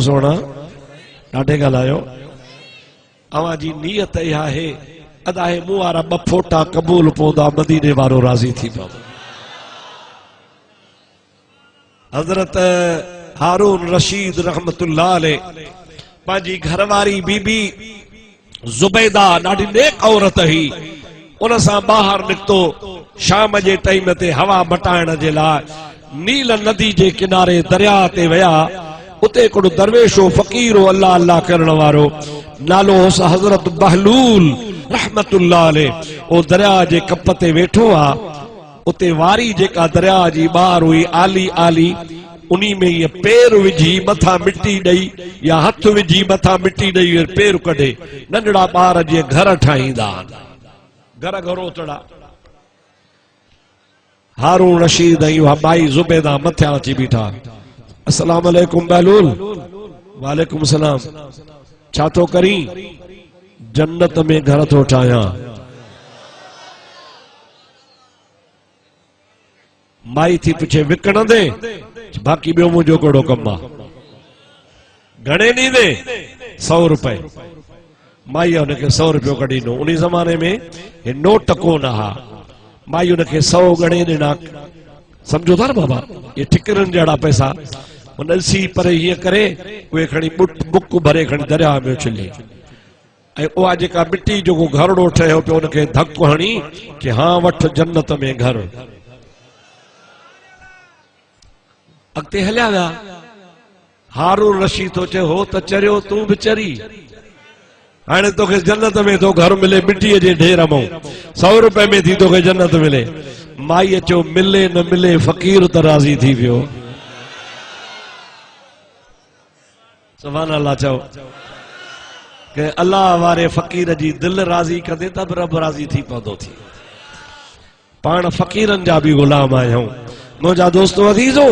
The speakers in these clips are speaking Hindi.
सोना ॾाढे ॻाल्हायो। अवां जी नियत इहा है अदा है मूं वारा ॿ फोटा क़बूल पवंदा मदीने वारो राज़ी थी पवंदो। हज़रत हारून रशीद रहमतुल्लाह अलैह पंहिंजी घरवारी बीबी ज़ुबैदा ॾाढी नेक औरत हुई। उन सां ॿाहिरि निकितो शाम जे टाइम ते हवा मटाइण जे लाइ नील नदी जे किनारे दरिया ते विया। उते हिकिड़ो दरवेशो फ़कीर हो अल्लाह अल्लाह करण वारो, नालो हुस हज़रत बहलूल रहमतुल्लाह अलैह। ओ दरिया जे कप ते वेठो आ। उते वारी जेका दरिया जी ॿार हुई आली आली उन्ही में ये पैर विझी मथा मिट्टी ॾेई या हथ विझी मथा मिट्टी ॾेई पैर कढे नंढड़ा ॿार जीअं घर ठाहींदा घर घरोतड़ा। हारून रशीद ऐं माई ज़ुबैदा मथियां अची बीठा। अस्सलाम वालेकुम बहलूल। वालेकुम सलाम। छा तो करी? जन्नत में घर तो ठाहियां। माई थी पुछे विकण दे? बाक़ी ॿियो मुंहिंजो कहिड़ो कमु आहे? घणे ॾींदे? 100 रुपए। माई उनखे 100 रुपयो कढी ॾिनो। उन ज़माने में हे नोट कोन हा। माई उनखे 100 गणे ॾिना। समझो था न बाबा, ये ठिकरनि जहिड़ा पैसा। उन ॾिसी पर हीअं करे उहे खणी बुक भरे खणी दरिया में उछले। ऐं उहा जेका मिट्टी जेको घरड़ो ठहियो पियो उनखे धकु हणी कि हाँ वठ जन्नत में घर। अॻिते हलिया विया। हारून रशीद तो चए हो त चरियो तूं बि चरी। हाणे तोखे जन्नत में तो घर मिले मिट्टीअ जे ढेर मां 100 रुपए में थी तोखे जन्नत मिले। माई चयो मिले न मिले फ़कीर त राज़ी थी वियो। सुभान अल्लाह। चओ कि अल्लाह वारे फ़कीर जी दिल राज़ी कंदे त बि रब राज़ी थी पवंदो थी। पाण फ़कीरनि जा बि गुलाम आहियूं। मुंहिंजा दोस्तो अज़ीज़ो,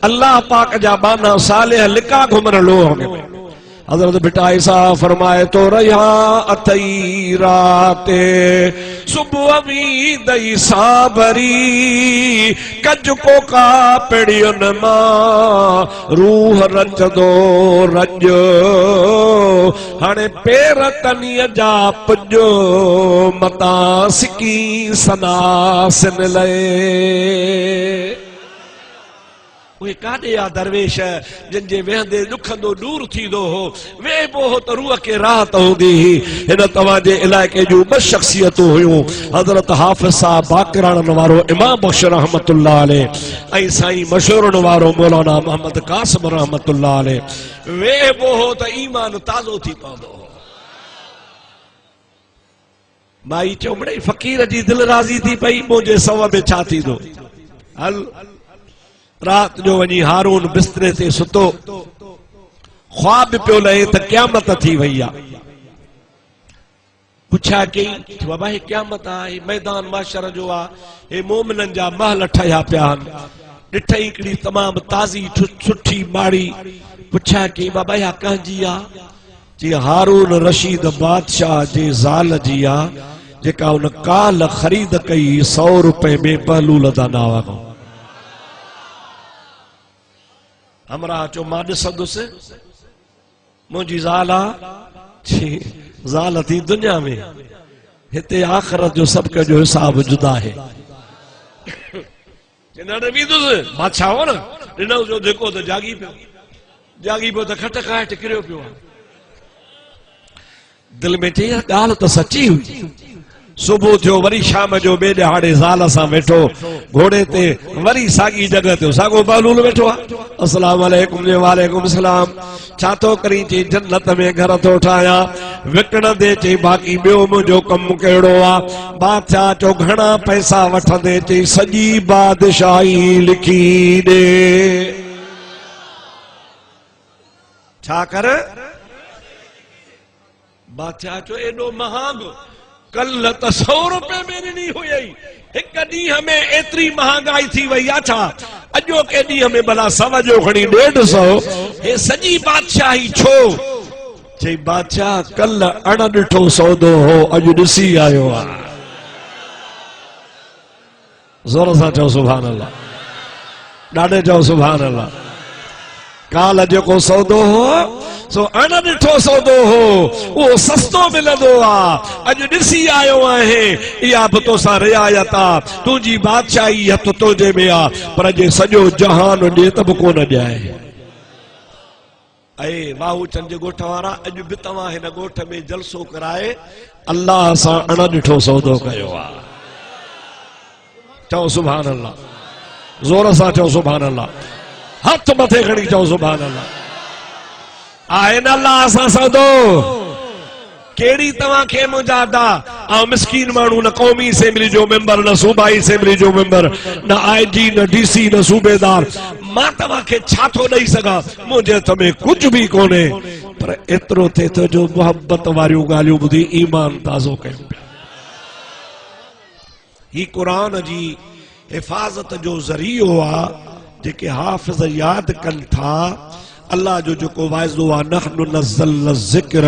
अल्लाह पाक जा बाना सालिह लिका घुमण लो में। हज़रत बिटा ईसा फरमाए तो रहा अथई राते सुबह मी दई साबरी कज को का पेड़ियन मां रूह रंजदो रंज हाणे पेर तनीअ जा पुजो मता सिकी सना सिन लए। उहे काॾे आ दरवेश जिनजे वेहंदे दुखंदो दूर थींदो हो। वे बो हो त रूह खे राहत हूंदी ही। हिन तव्हांजे इलाइक़े जूं ॿ शख़्सियतूं हुयूं, हज़रत हाफ़िज़ साहब बाक़राणनि वारो इमाम बख्श रहमतुल्लाह अलैह ऐं साईं मशहूरनि वारो मौलाना मोहम्मद कासिम रहमतुल्लाह अलैह। वे बो हो त ईमान ताज़ो थी पवंदो हो। माई चयो मिड़ई फ़कीर जी दिल राज़ी थी पई, मुंहिंजे सव में छा थींदो? हल। रात जो वञी हारून बिस्तरे ते सुतो। ख्वाब पियो लहे त क़यामत थी वई आहे। पुछा कई बाबा हे क़यामत आहे, मैदान माशर जो आहे, हे मोमिननि जा महल ठहिया पिया आहिनि। ॾिठई हिकिड़ी तमामु ताज़ी सुठी माड़ी। पुछा कई बाबा इहा कंहिंजी आहे? जी हारून रशीद बादशाह जे ज़ाल जी आहे, जेका उन काल ख़रीद कई 100 रुपए में बहलूल दा नावा खां। हमरा चो मां ॾिसंदुसि, मुंहिंजी ज़ाल आहे। ज़ाल थी दुनिया में, हिते आख़िरत जो सभु कंहिंजो हिसाब जुदा है। बादशाह हो न, ॾिनो जो जेको त जागी पियो त खट खाट किरियो पियो। दिल में चई ॻाल्हि त सची हुई। सुबह थियो वरी शाम जो ॿिए ॾहाड़े ज़ाल सां वेठो घोड़े ते, वरी साॻी जगह ते साॻो बहलूल वेठो आहे। अस्सलाम वालेकुम। वालेकुम सलाम। छा तो करी? चई जन्नत में घर तो ठाहियां। विकण दे? चई बाक़ी ॿियो मुंहिंजो कमु कहिड़ो आहे? बादशाह चो घणा पैसा वठंदे? चई सॼी बादशाही लिखी ॾे। छा कर? बादशाह चो एॾो महांगो कल त 100 रुपए में ॾिनी हुई। हिक ॾींहं में एतिरी महांगाई थी वई आहे छा? अॼो के ॾींहं में भला सव जो खणी 150। हे सॼी बादशाही छो? चई बादशाह कल अण ॾिठो सौदो हो, अॼु ॾिसी आयो आहे। ज़ोर सां चओ सुभान अल्लाह। ॾाढे चओ सुभान अल्लाह। काल जो सौदो हो सो अण ॾिठो सौदो हो वो सस्तो मिलंदो आ। अज ॾिसी आयो आहे इहा बि तोसां रियायत आ, तुंहिंजी बादशाही हथ तुंहिंजे में आ, पर जे सॼो जहान ॾे त बि कोन ॾियाए। ऐं बाहू चंद जे ॻोठ वारा अॼु बि तव्हां हिन ॻोठ में जलसो कराए अल्लाह सां अण ॾिठो सौदो कयो आ। चओ सुभान अल्लाह, ज़ोर सां चओ सुभान अल्लाह, हथ मथे खणी चओ सुभान अल्लाह। आहे न अल्लाह सां सौदो। केड़ी तव्हां खे मुजादा आ मिस्कीन माण्हू, न कौमी असेंबली जो मेंबर, न सूबाई असेंबली जो मेंबर, न आईजी, न डीसी, न सूबेदार। मां तव्हां खे छा थो ॾेई सघां, मुंहिंजे हथ में कुछ भी कोन्हे, पर एतिरो थिए थो जो मोहब्बत वारियूं ॻाल्हियूं ॿुधी ईमान ताज़ो कयूं पिया। ही क़ुरान जी हिफ़ाज़त जो ज़रियो आ, जेके हाफ़िज़ याद कनि था अल्लाह जो जेको वाइदो आ, नहनु नज़्ज़लना ज़िक्र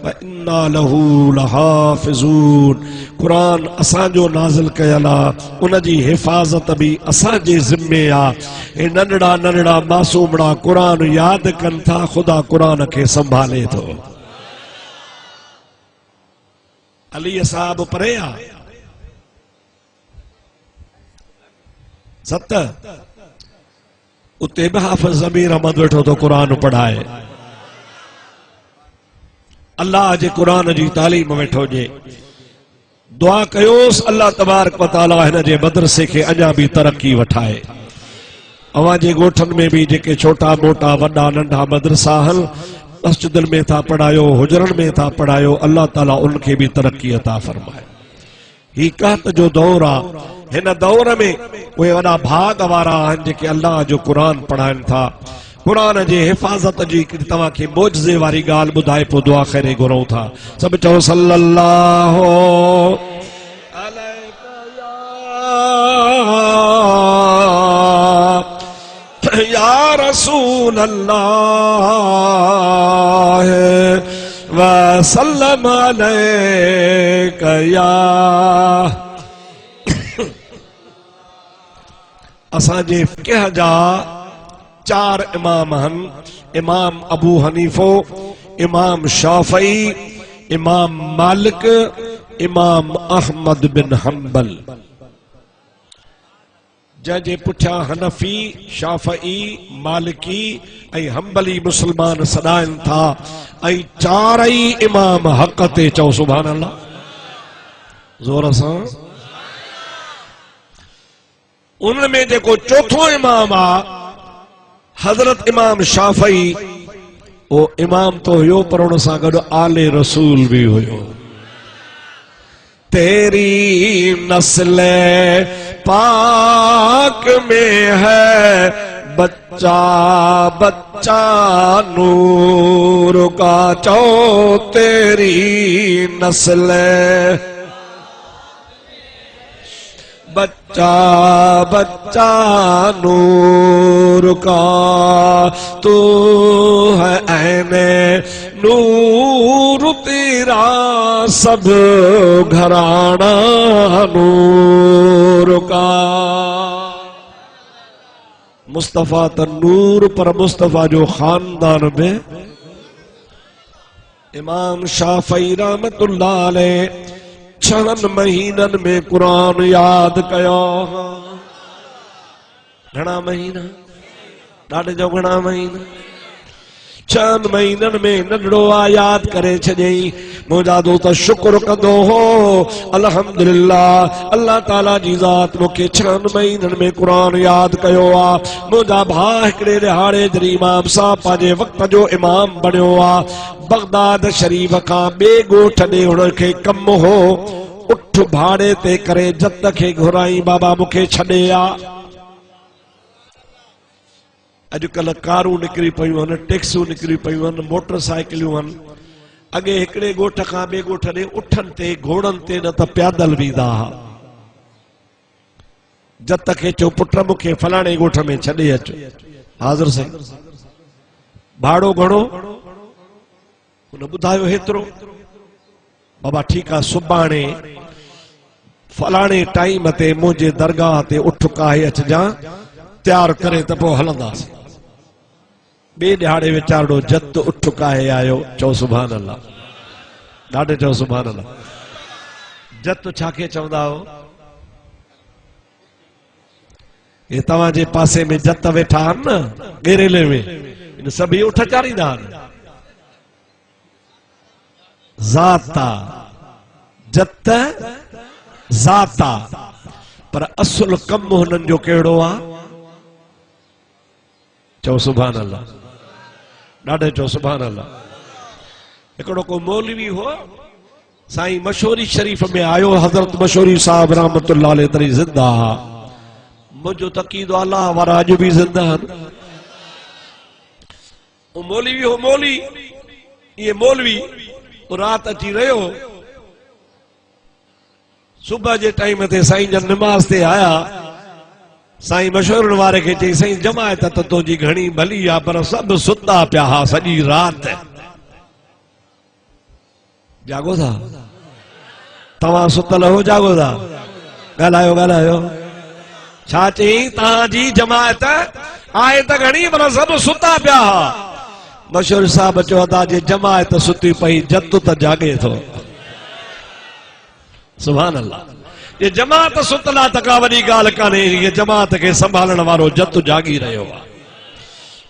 व इन्ना लहू लहाफ़िज़ून। कुरान असांजो नाज़िल कयल आ, उन जी हिफ़ाज़त भी असांजे ज़िम्मे आ। हे नंढड़ा नंढड़ा मासूमड़ा कुरान याद कनि था, ख़ुदा कुरान खे संभाले थो। अली साहब परे आ सत, उते भी हाफ़िज़ ज़मीर अहमद वेठो तो कुरान पढ़ाए। अल्लाह जे कुरान जी तालीम वेठो जे। दुआ कयोस अल्लाह तबारक व तआला हिन जे मदरसे खे अञा भी तरक्की वठाए। अवां जे ॻोठनि में भी जेके छोटा मोटा वॾा नंढा मदरसा हल मस्जिदनि में था पढ़ायो, हुजरनि में था पढ़ायो, अल्लाह ताला उनखे भी तरक्की अता फरमाए। ही कहत जो दौर आ, हिन दौर में उहे वॾा भाग वारा आहिनि जेके अल्लाह जो कुरान पढ़ाइनि था। कुरान जे हिफ़ाज़त जी तव्हां खे मोजज़े वारी ॻाल्हि ॿुधाए पोइ दुआ ख़ैर घुरूं था। सभु चओ सल्लल्लाहु अलैहि या रसूल अल्लाह व सल्लम अलैका या। असांजे फ़िक़ह जा चार इमाम हन, इमाम अबू हनीफो, इमाम शाफई, इमाम मालिक, इमाम अहमद बिन हंबल। जंहिंजे पुठियां हनफी, शाफई, मालिकी ऐं हंबली मुसलमान सॾाइनि था, ऐं चारई इमाम हक़ ते। चओ सुभान अल्लाह, ज़ोर सां। उनमें जेको चौथो इमाम आ हजरत इमाम शाफई, वो इमाम तो हुयो पर उन सां गॾु आले रसूल भी हुयो। तेरी नस्ल पाक में है बच्चा बच्चा नूर का। चो तेरी नस्ल बच्चा बच्चा नूर का, तू है ऐने नूर तेरा सब घराना नूर का। मुस्तफा त नूर, पर मुस्तफा जो खानदान में इमाम शाफई रहमतुल्लाह अलैह 6 महीनन में कुरान याद कयो। घणा महीना, ॾाढे जो घणा महीना, 6 महीनन में नंढड़ो आ याद करे छॾियई। मुंहिंजा दोस्त शुक्र कंदो हो, अल्हम्दुलिल्लाह अल्लाह ताला जी ज़ात मूंखे 6 महीनन में कुरान याद कयो आ। मुंहिंजा भाउ हिकिड़े रिहाड़े जॾहिं इमाम साहब पंहिंजे वक़्त जो इमाम बणियो आ, बगदाद शरीफ खां ॿिए ॻोठ ॾे हुनखे कमु हो। उठ भाड़े ते करे जत खे घुराई, बाबा मूंखे छॾे आ। अॼुकल्ह कारूं निकिरी पयूं आहिनि, टैक्सियूं निकिरी पयूं आहिनि, मोटरसाइकिलियूं आहिनि। अॻे हिकिड़े ॻोठ खां ॿिए ॻोठ ॾे उठनि ते, घोड़नि ते, न त पैदल वेंदा हुआ। जत खे चओ पुट मूंखे फलाणे ॻोठ में छॾे अचो। हाज़िर साईं, भाड़ो घणो? हुन ॿुधायो हेतिरो। बाबा ठीकु आहे, सुभाणे फलाणे टाइम ते मुंहिंजे दरगाह ते उठ काहे अचजां, तैयार करे त पोइ हलंदासीं। बे ॾिहाड़े वीचारो जत उठ काहे आयो, चओ सुभान अल्लाह, ॾाढे चओ सुभान अल्लाह। जत छाखे चवंदा हो? ये तव्हांजे पासे में जत वेठा आहिनि न गेरेले में, इन सभई उठ चारींदा आहिनि। ज़ाता जत ज़ाता, पर असुल कम हुननि जो कहिड़ो आहे? चओ सुभान अल्लाह, ॾाढे चओ सुभान अल्लाह। हिकिड़ो को मौलवी हो, साईं मशहूरी शरीफ में आयो, हज़रत मशहूरी साहब रहमतुल्लाह अलैह तरी ज़िंदा। मुझो तकीदो अल्लाह वारा अॼु बि ज़िंदा आहिनि। मौलवी हो, मौली ये मौलवी रात अची रहियो, सुबह जे टाइम ते साईं जन निमाज़ ते आया। साईं मशहूर वारे खे चई, साईं जमायत त तुंहिंजी घणी भली आहे, पर सभु सुता पिया हा सॼी रात। जागो था तव्हां? सुतल हो, जागो था? ॻाल्हायो ॻाल्हायो। छा चई? तव्हांजी जमायत आहे त घणी, पर सभु सुता पिया हा। मशहूर साहब चवंदा, जे जमायत सुती पई, जत त जागे थो। सुभान अल्लाह। ये जमात सुतला त का वॾी ॻाल्हि कान्हे, ये जमात खे संभालण वारो जत जागी रहियो आहे।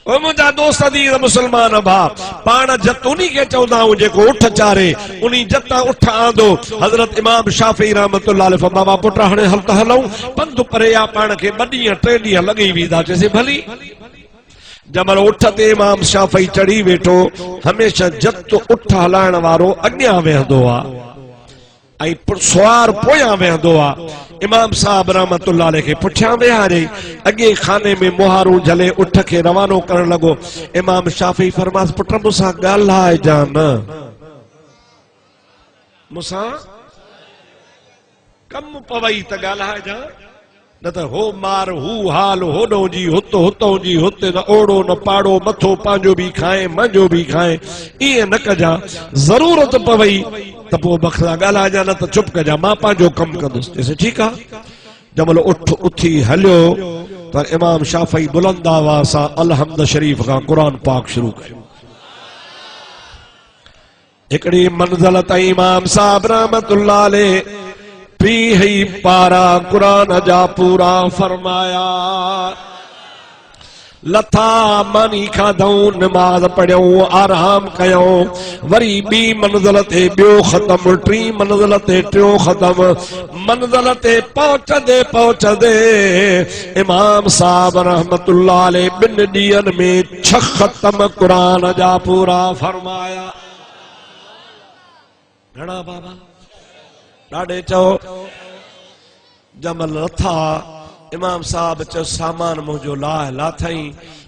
ओ मुंहिंजा दोस्त दी मुसलमान भाउ, पाण जत उन्ही खे चवंदा आहियूं जेको उठ चारे, उन्ही जत उठ आंदो। हज़रत इमाम शाफ़ी रहमतुल्लाह अलैह फरमाया, पुट हाणे हल त हलूं, पंधु परे आहे, पाण खे 2 ॾींहं 3 ॾींहं लॻी वेंदा। चइसि भली। जमल उठ ते इमाम शाफ़ी चढ़ी वेठो, हमेशह जत उठ हलाइण वारो अॻियां वेहंदो आहे ऐं सुवार पोयां वेहंदो आहे। इमाम साहब रहमतुल्लाह अलैह खे पुठियां वेहारे अॻे खाने में मुहारू झले उठ खे रवानो करण लॻो। इमाम शाफ़ी फरमास, पुट मूंसां ॻाल्हाइजां न, मूंसां कम पवई त ॻाल्हाइजां, न त हो मार हू हाल होॾो जी हुतो, हुतो जी हुते, न ओड़ो न पाड़ो, मथो पंहिंजो बि खाए मुंहिंजो बि खाए, ईअं न कजां। ज़रूरत पवई त पोइ बखला ॻाल्हाइजां, न त चुप कजां, मां पंहिंजो कमु कंदुसि। चइसि ठीकु आहे। जमल उठ उथी हलियो त इमाम शाफ़ी बुलंद आवाज़ सां अलहम्द शरीफ़ खां क़ुरान पाक शुरू कयो। हिकिड़ी मंज़िल ताईं इमाम साहब रहमतुल्लाह अलैह पी ही पारा कुरान जा पूरा फरमाया। लथा मानी खाधऊं, नमाज पढ़ियूं, आराम कयूं, वरी ॿी मंज़िल ते ॿियो ख़त्म, 3 मंज़िल ते 3 ख़त्म। मंज़िल ते पहुचंदे पहुचंदे इमाम साहब रहमतुल्लाह अलैह 2 ॾींहंनि में 6 ख़त्म कुरान जा पूरा फरमाया। घणा बाबा? ॾाढे चओ। जमल लथा, इमाम साहब चयो, सामान मुंहिंजो लाथई।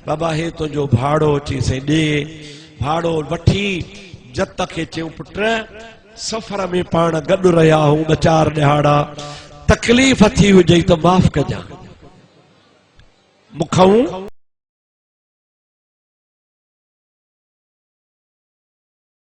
बाबा हे तुंहिंजो भाड़ो, चईसि ॾे। भाड़ो वठी जत खे चयूं, पुट सफ़र में पाण गॾु रहिया हूं 2-4 ॾिहाड़ा, तकलीफ़ थी हुजई त माफ़ कजां, मूंखां